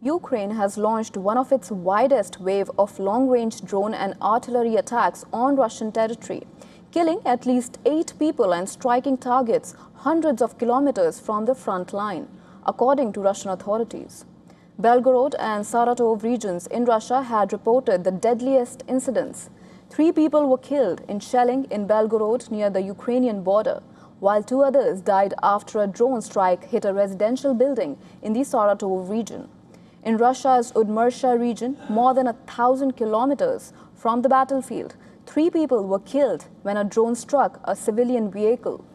Ukraine has launched one of its widest wave of long-range drone and artillery attacks on Russian territory, killing at least 8 people and striking targets hundreds of kilometers from the front line, according to Russian authorities. Belgorod and Saratov regions in Russia had reported the deadliest incidents. 3 people were killed in shelling in Belgorod near the Ukrainian border, while 2 others died after a drone strike hit a residential building in the Saratov region. In Russia's Udmurtia region, more than 1,000 kilometers from the battlefield, 3 people were killed when a drone struck a civilian vehicle.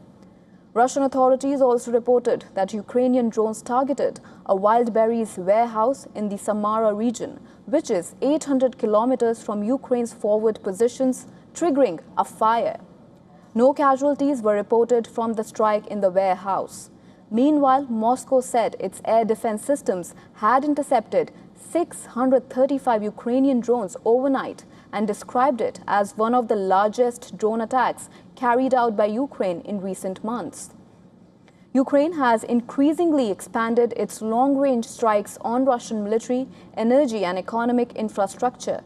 Russian authorities also reported that Ukrainian drones targeted a wild berries warehouse in the Samara region, which is 800 kilometers from Ukraine's forward positions, triggering a fire. No casualties were reported from the strike in the warehouse. Meanwhile, Moscow said its air defense systems had intercepted 635 Ukrainian drones overnight and described it as one of the largest drone attacks carried out by Ukraine in recent months. Ukraine has increasingly expanded its long-range strikes on Russian military, energy and economic infrastructure.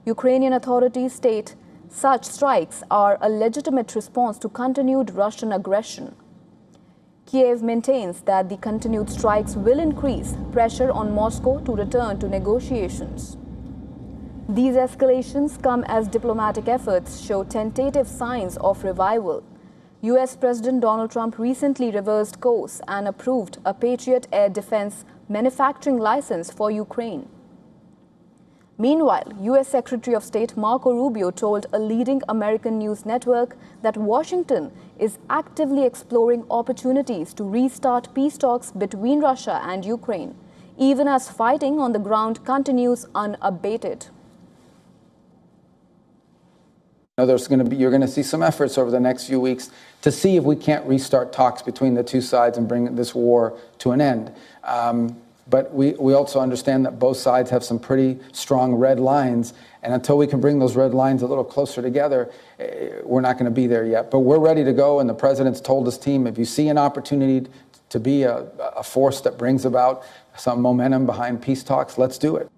Ukrainian authorities state such strikes are a legitimate response to continued Russian aggression. Kiev maintains that the continued strikes will increase pressure on Moscow to return to negotiations. These escalations come as diplomatic efforts show tentative signs of revival. US President Donald Trump recently reversed course and approved a Patriot air defense manufacturing license for Ukraine. Meanwhile, US Secretary of State Marco Rubio told a leading American news network that Washington is actively exploring opportunities to restart peace talks between Russia and Ukraine, even as fighting on the ground continues unabated. You're going to see some efforts over the next few weeks to see if we can't restart talks between the 2 sides and bring this war to an end. But we also understand that both sides have some pretty strong red lines, and until we can bring those red lines a little closer together, we're not going to be there yet. But we're ready to go, and the president's told his team, if you see an opportunity to be a force that brings about some momentum behind peace talks, let's do it.